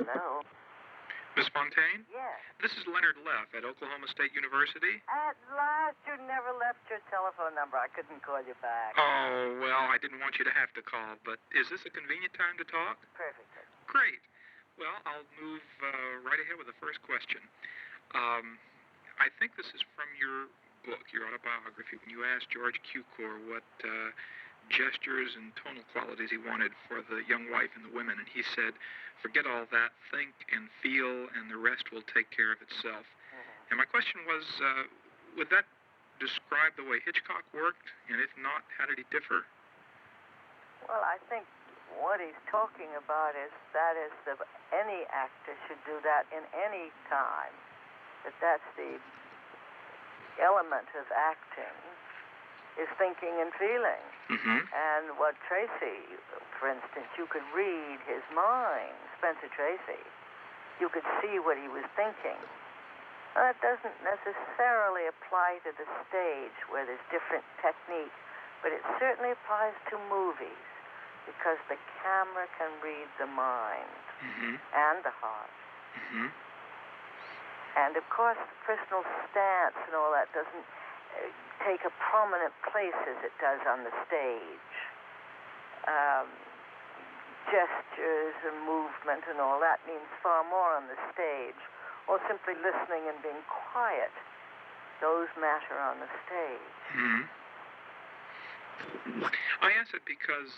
Hello? Miss Fontaine? Yes. This is Leonard Leff at Oklahoma State University. At last, you never left your telephone number. I couldn't call you back. Oh, well, I didn't want you to have to call, but is this a convenient time to talk? Perfectly. Great. Well, I'll move right ahead with the first question. I think this is from your book, your autobiography, when you asked George Cukor what gestures and tonal qualities he wanted for the young wife and the women, and he said, forget all that, think and feel, and the rest will take care of itself. Mm-hmm. And my question was, would that describe the way Hitchcock worked? And if not, how did he differ? Well, I think what he's talking about is that any actor should do that in any time. That's the element of acting, is thinking and feeling. Mm-hmm. And what Tracy, for instance, you could read his mind, Spencer Tracy. You could see what he was thinking. That doesn't necessarily apply to the stage where there's different techniques, but it certainly applies to movies because the camera can read the mind Mm-hmm. and the heart. Mm-hmm. And, of course, the personal stance and all that doesn't take a prominent place as it does on the stage. Gestures and movement and all that means far more on the stage. Or simply listening and being quiet. Those matter on the stage. Mm-hmm. I ask it because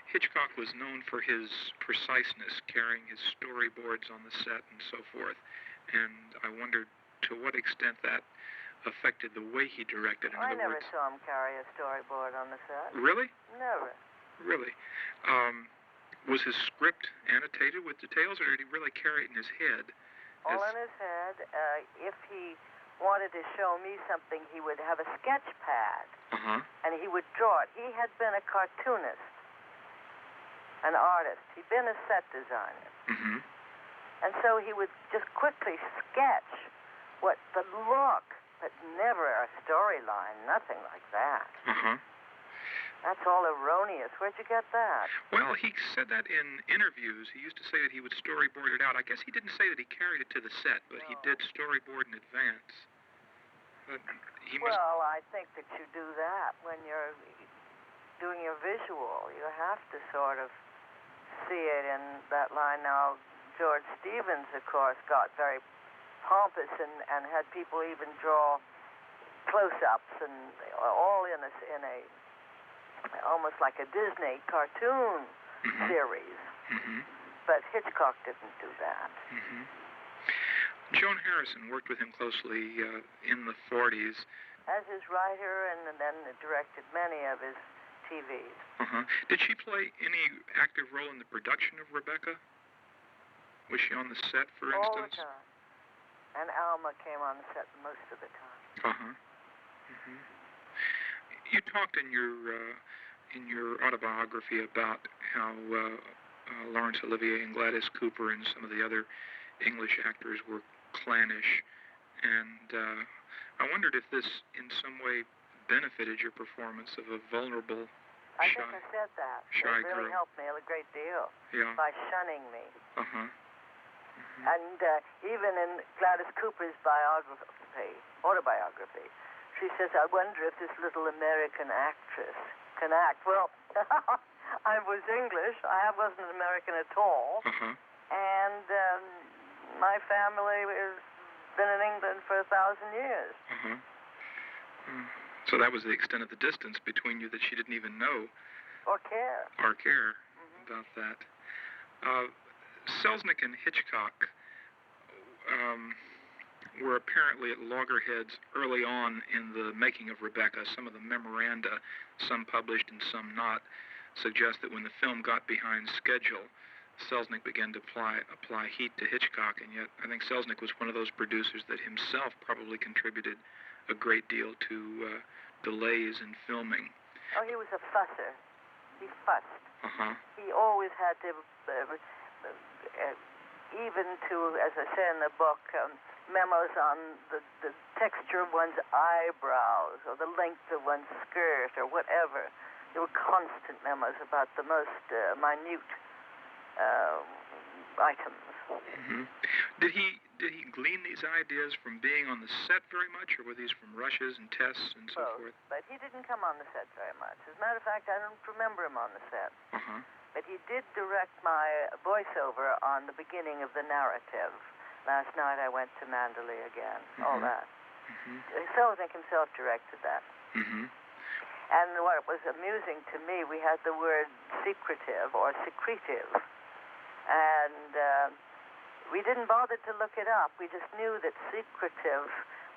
Hitchcock was known for his preciseness, carrying his storyboards on the set and so forth. And I wondered to what extent that affected the way he directed. I never saw him carry a storyboard on the set. Really? Never. Really? Was his script annotated with details, or did he really carry it in his head? All in his head. If he wanted to show me something, he would have a sketch pad, and he would draw it. He had been a cartoonist, an artist. He'd been a set designer. Mm-hmm. And so he would just quickly sketch what the look, but never a storyline, nothing like that. Uh-huh. That's all erroneous. Where'd you get that? Well, he said that in interviews. He used to say that he would storyboard it out. I guess he didn't say that he carried it to the set, but he did storyboard in advance. But Well, I think that you do that when you're doing your visual. You have to sort of see it in that line. Now, George Stevens, of course, got very pompous and had people even draw close-ups and all in a almost like a Disney cartoon series. Mm-hmm. But Hitchcock didn't do that. Mm-hmm. Joan Harrison worked with him closely in the 40s. As his writer, and then directed many of his TVs. Uh-huh. Did she play any active role in the production of Rebecca? Was she on the set, for instance? All the time. And Alma came on the set most of the time. Uh-huh. Mm-hmm. You talked in your autobiography about how Laurence Olivier and Gladys Cooper and some of the other English actors were clannish, and I wondered if this in some way benefited your performance of a vulnerable, I think I said that. Shy it really girl. helped me a great deal by shunning me. Uh-huh. Mm-hmm. And even in Gladys Cooper's autobiography, she says, I wonder if this little American actress can act. Well, I was English. I wasn't American at all. Uh-huh. And my family has been in England for 1,000 years. Uh-huh. So that was the extent of the distance between you that she didn't even know. Or care. About that. Selznick and Hitchcock were apparently at loggerheads early on in the making of Rebecca. Some of the memoranda, some published and some not, suggest that when the film got behind schedule, Selznick began to apply heat to Hitchcock, and yet I think Selznick was one of those producers that himself probably contributed a great deal to delays in filming. Oh, he was a fusser. He fussed. Uh-huh. He always had to, even to, as I say in the book, memos on the texture of one's eyebrows or the length of one's skirt or whatever. There were constant memos about the most minute items, Mm-hmm. Did he glean these ideas from being on the set very much, or were these from rushes and tests and so Both, forth? but he didn't come on the set very much. As a matter of fact, I don't remember him on the set. Uh-huh. But he did direct my voiceover on the beginning of the narrative. Last night I went to Mandalay again, all that. Selznick himself directed that. And what was amusing to me, we had the word secretive or secretive. And we didn't bother to look it up. We just knew that secretive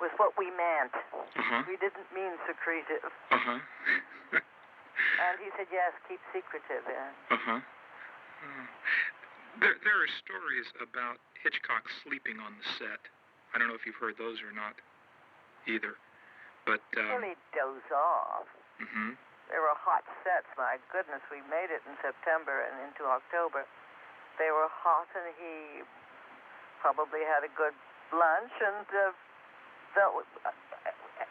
was what we meant. We didn't mean secretive. And he said, yes, keep secretive in. There are stories about Hitchcock sleeping on the set. I don't know if you've heard those or not either. But Well, he'd doze off. There were hot sets. My goodness, we made it in September and into October. They were hot, and he probably had a good lunch, and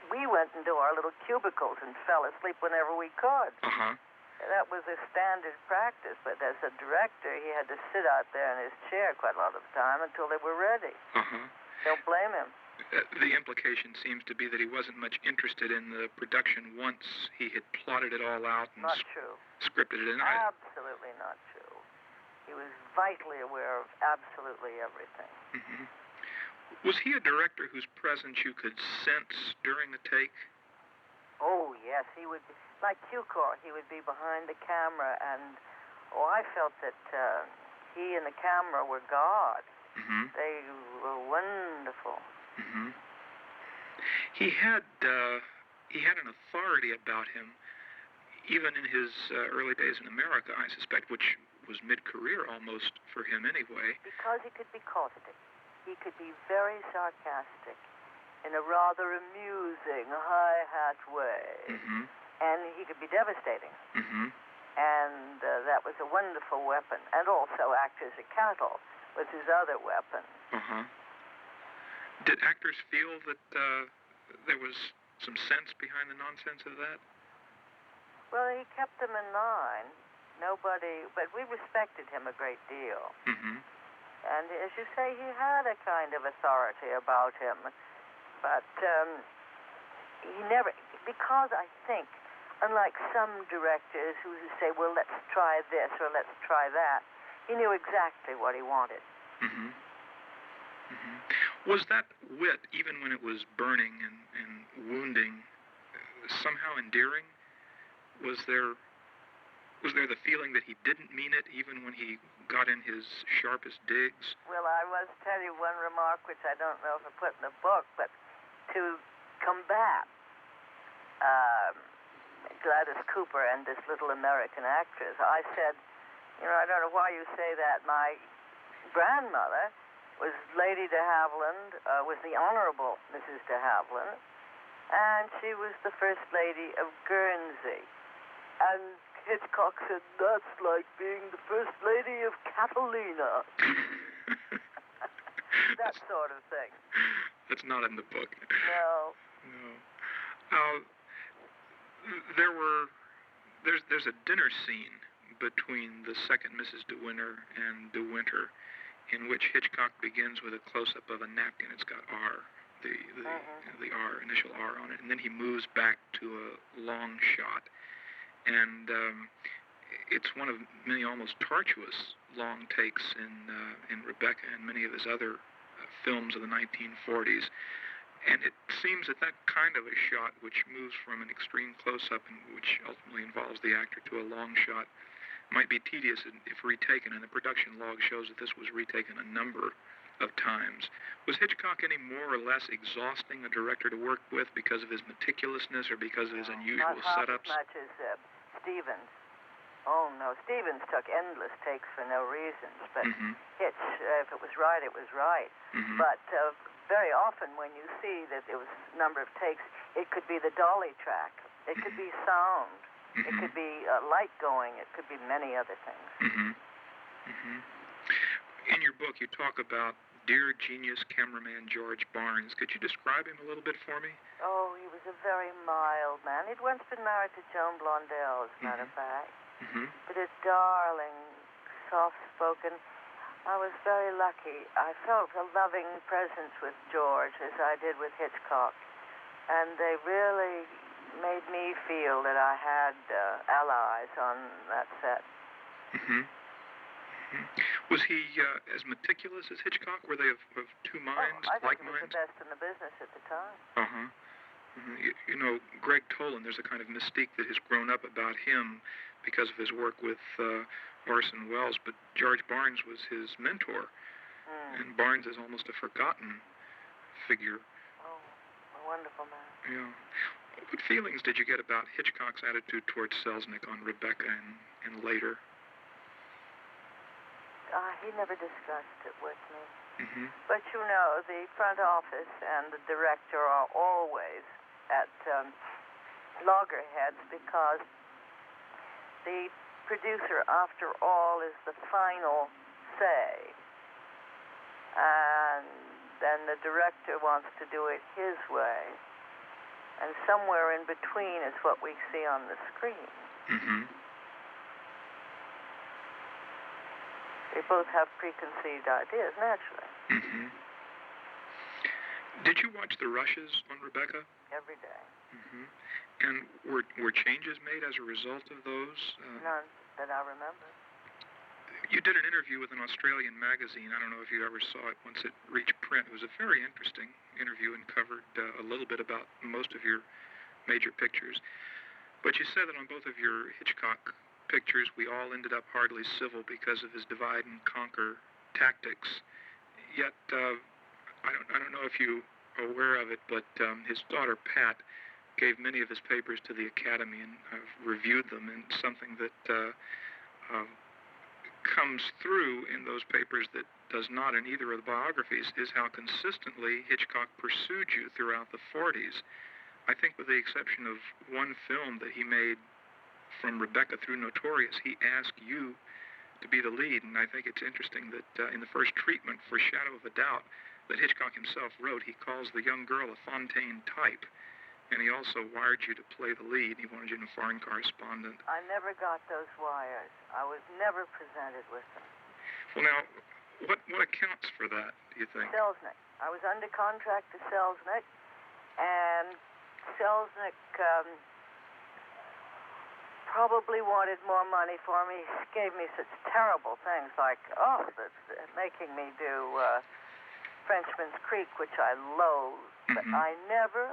we went into our little cubicles and fell asleep whenever we could. That was a standard practice, but as a director, he had to sit out there in his chair quite a lot of the time until they were ready. Don't blame him. The implication seems to be that he wasn't much interested in the production once he had plotted it all out and Not true. scripted it in. Absolutely not true. He was vitally aware of absolutely everything. Was he a director whose presence you could sense during the take? Oh, yes, he would be. Like Q-Core, he would be behind the camera, and I felt that he and the camera were God. They were wonderful. He had an authority about him, even in his early days in America, I suspect, which was mid-career almost for him anyway. Because he could be caustic. He could be very sarcastic in a rather amusing, high-hat way. And he could be devastating. And that was a wonderful weapon. And also act as a cattle was his other weapon. Did actors feel that there was some sense behind the nonsense of that? Well, he kept them in line. But we respected him a great deal. And as you say, he had a kind of authority about him. But he never, because I think, unlike some directors who say, well, let's try this or let's try that, he knew exactly what he wanted. Was that wit, even when it was burning and wounding, somehow endearing? Was there the feeling that he didn't mean it, even when he got in his sharpest digs? Well, I must tell you one remark, which I don't know if I put in the book, but to combat Gladys Cooper and this little American actress, I said, I don't know why you say that. My grandmother was Lady de Havilland, was the Honorable Mrs. de Havilland, and she was the First Lady of Guernsey. And Hitchcock said, that's like being the First Lady of Catalina. That sort of thing. That's not in the book. No. There's a dinner scene between the second Mrs. De Winter and De Winter, in which Hitchcock begins with a close-up of a napkin. It's got R, the R, initial R on it, and then he moves back to a long shot. And it's one of many almost tortuous long takes in Rebecca and many of his other films of the 1940s. And it seems that kind of a shot, which moves from an extreme close-up and which ultimately involves the actor to a long shot, might be tedious if retaken, and the production log shows that this was retaken a number of times. Was Hitchcock any more or less exhausting a director to work with because of his meticulousness or because of his unusual setups? Not as much as Stevens. Oh, no. Stevens took endless takes for no reasons, but Hitch, if it was right, it was right. But very often when you see that there was a number of takes, it could be the dolly track. It could be sound. It could be light going. It could be many other things. In your book, you talk about dear genius cameraman George Barnes. Could you describe him a little bit for me? Oh, he was a very mild man. He'd once been married to Joan Blondell, as a matter of fact. But a darling, soft-spoken. I was very lucky. I felt a loving presence with George, as I did with Hitchcock. And they really made me feel that I had allies on that set. Mm-hmm. Mm-hmm. Was he as meticulous as Hitchcock? Were they of two minds, I like think he was minds? the best in the business at the time. Uh-huh. Mm-hmm. You know, Greg Tolan, there's a kind of mystique that has grown up about him because of his work with Orson Welles, but George Barnes was his mentor, and Barnes is almost a forgotten figure. Oh, a wonderful man. Yeah. What feelings did you get about Hitchcock's attitude towards Selznick on Rebecca and later? He never discussed it with me. Mm-hmm. But you know, the front office and the director are always at loggerheads because the producer, after all, is the final say. And then the director wants to do it his way. And somewhere in between is what we see on the screen. Mm-hmm. They both have preconceived ideas, naturally. Mm-hmm. Did you watch the rushes on Rebecca? Every day. Mm-hmm. And were changes made as a result of those? None that I remember. You did an interview with an Australian magazine. I don't know if you ever saw it once it reached print. It was a very interesting interview and covered a little bit about most of your major pictures. But you said that on both of your Hitchcock pictures, we all ended up hardly civil because of his divide and conquer tactics. Yet, I don't know if you are aware of it, but his daughter Pat gave many of his papers to the Academy, and I've reviewed them, and something that comes through in those papers that does not in either of the biographies is how consistently Hitchcock pursued you throughout the 40s. I think with the exception of one film that he made from Rebecca through Notorious, he asked you to be the lead, and I think it's interesting that in the first treatment for Shadow of a Doubt that Hitchcock himself wrote, he calls the young girl a Fontaine type, and he also wired you to play the lead. He wanted you in a foreign correspondent. I never got those wires. I was never presented with them. Well, now, what accounts for that, do you think? Selznick. I was under contract to Selznick, and Selznick probably wanted more money for me. He gave me such terrible things like, that's making me do Frenchman's Creek, which I loathe. Mm-hmm. But I never,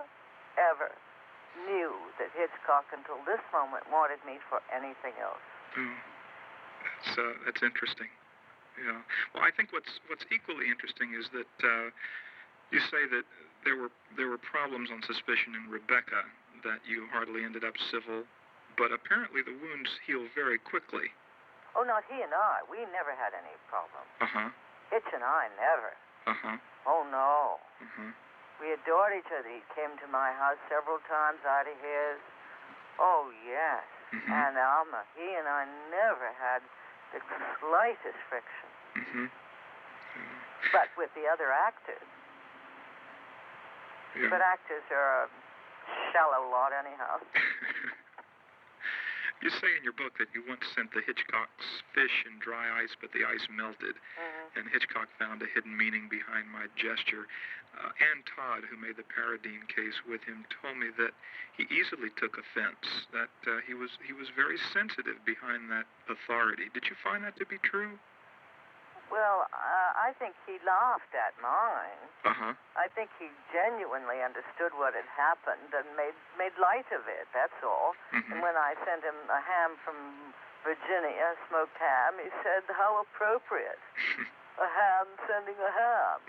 ever knew that Hitchcock, until this moment, wanted me for anything else. That's interesting. Yeah. Well, I think what's equally interesting is that you say that there were problems on suspicion in Rebecca, that you hardly ended up civil, but apparently the wounds heal very quickly. Oh, not he and I. We never had any problem. Uh-huh. Hitch and I never. Uh-huh. Oh, no. Uh-huh. We adored each other. He came to my house several times out of his. Oh, yes. Mm-hmm. And Alma, he and I never had the slightest friction. Mm-hmm. But with the other actors. Yeah. But actors are a shallow lot anyhow. You say in your book that you once sent the Hitchcock's fish in dry ice, but the ice melted. Mm-hmm. And Hitchcock found a hidden meaning behind my gesture. Ann Todd, who made the Paradine case with him, told me that he easily took offense, that he was very sensitive behind that authority. Did you find that to be true? Well, I think he laughed at mine. Uh-huh. I think he genuinely understood what had happened and made light of it, that's all. Mm-hmm. And when I sent him a ham from Virginia, smoked ham, he said, how appropriate. A ham sending a ham.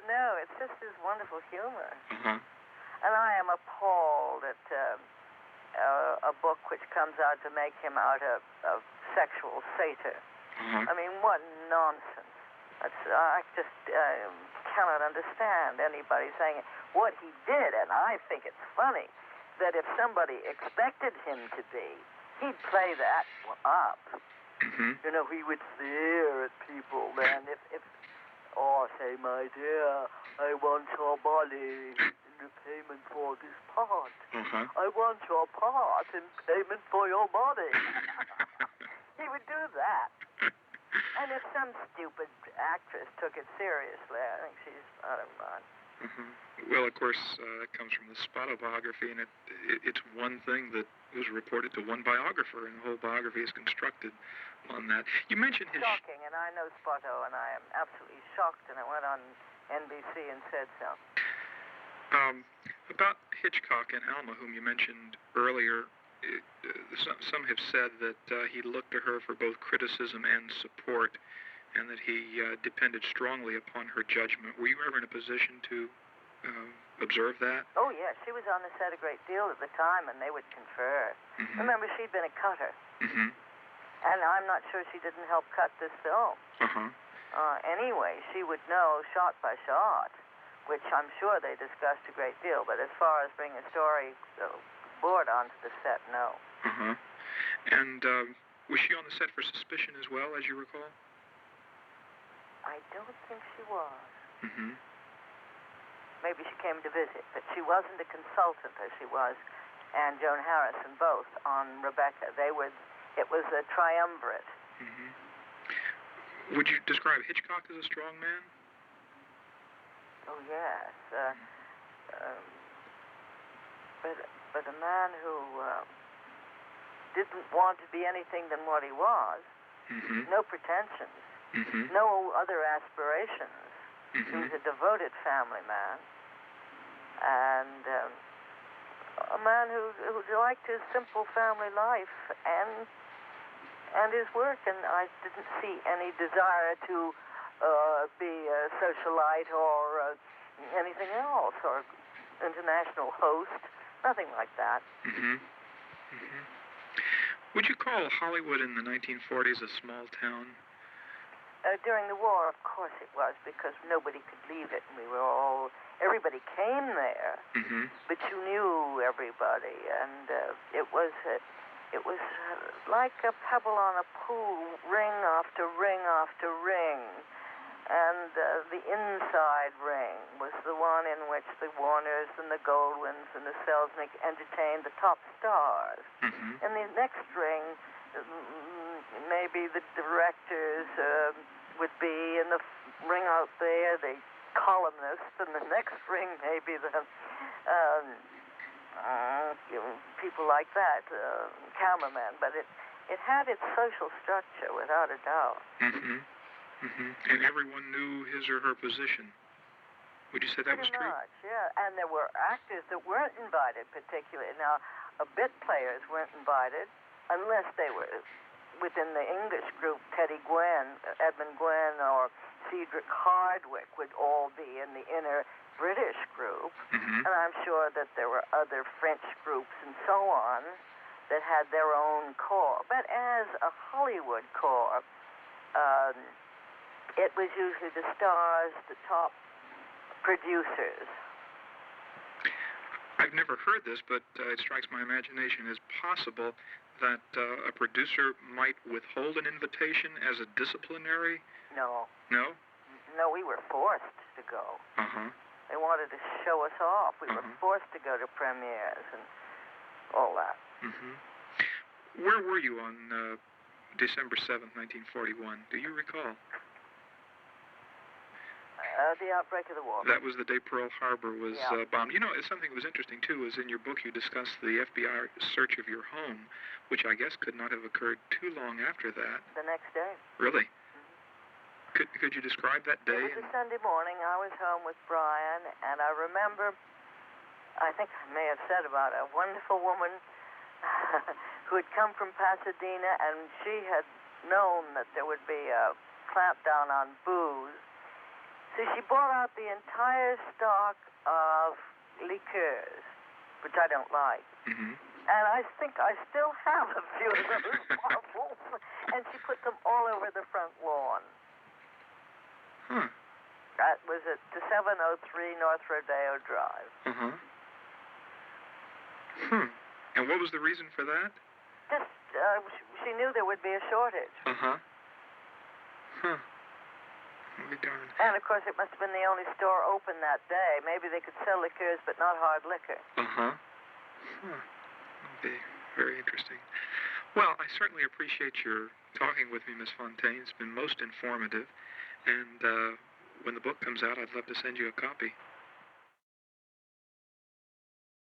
No, it's just his wonderful humor. Uh-huh. And I am appalled at a book which comes out to make him out a sexual satyr. Uh-huh. I mean, what nonsense. I just cannot understand anybody saying it. What he did, and I think it's funny, that if somebody expected him to be, he'd play that up. Mm-hmm. You know, he would stare at people then. If say, my dear, I want your body in repayment for this part. Uh-huh. I want your part in payment for your body. He would do that. And if some stupid actress took it seriously, I think she's out of mind. Well, of course, that comes from the Spotto biography, and it's one thing that was reported to one biographer, and the whole biography is constructed on that. You mentioned his... Shocking, and I know Spotto, and I am absolutely shocked, and I went on NBC and said so. About Hitchcock and Alma, whom you mentioned earlier, some have said that he looked to her for both criticism and support, and that he depended strongly upon her judgment. Were you ever in a position to observe that? Oh, yes. She was on the set a great deal at the time, and they would confer. Remember, she'd been a cutter. And I'm not sure she didn't help cut this film. Anyway, she would know shot by shot, which I'm sure they discussed a great deal. But as far as bringing a story board onto the set, no. And was she on the set for Suspicion as well, as you recall? I don't think she was. Maybe she came to visit, but she wasn't a consultant as she was, and Joan Harrison both on Rebecca. It was a triumvirate. Would you describe Hitchcock as a strong man? Oh, yes. But a man who didn't want to be anything than what he was. No pretensions. No other aspirations. He was a devoted family man. And a man who liked his simple family life and his work. And I didn't see any desire to be a socialite or anything else, or international host. Nothing like that. Would you call Hollywood in the 1940s a small town? During the war, of course it was, because nobody could leave it. And everybody came there, but you knew everybody, and it was like a pebble on a pool, ring after ring after ring. And the inside ring was the one in which the Warners and the Goldwyns and the Selznick entertained the top stars. And the next ring, maybe the directors would be in the ring out there, the columnists, and the next ring maybe the people like that, cameramen. But it had its social structure, without a doubt. And everyone knew his or her position. Would you say that was true? Pretty much, yeah. And there were actors that weren't invited particularly. Now, bit players weren't invited unless they were within the English group. Teddy Gwynn, Edmund Gwynn, or Cedric Hardwicke would all be in the inner British group. And I'm sure that there were other French groups and so on that had their own corps. But as a Hollywood corps, it was usually the stars, the top producers. I've never heard this, but it strikes my imagination as possible that a producer might withhold an invitation as a disciplinary? No. No? No, we were forced to go. They wanted to show us off. We were forced to go to premieres and all that. Where were you on December 7th, 1941? Do you recall? The outbreak of the war. That was the day Pearl Harbor was bombed. You know, something that was interesting, too, is in your book you discussed the FBI search of your home, which I guess could not have occurred too long after that. The next day. Really? Could you describe that day? It was a Sunday morning. I was home with Brian, and I remember, I think I may have said about a wonderful woman who had come from Pasadena, and she had known that there would be a clampdown on booze. So she bought out the entire stock of liqueurs, which I don't like. And I think I still have a few of those bottles. And she put them all over the front lawn. That was at the 703 North Rodeo Drive. And what was the reason for that? Just, she knew there would be a shortage. Be darned. And, of course, it must have been the only store open that day. Maybe they could sell liqueurs, but not hard liquor. That'd be very interesting. Well, I certainly appreciate your talking with me, Miss Fontaine. It's been most informative. And when the book comes out, I'd love to send you a copy.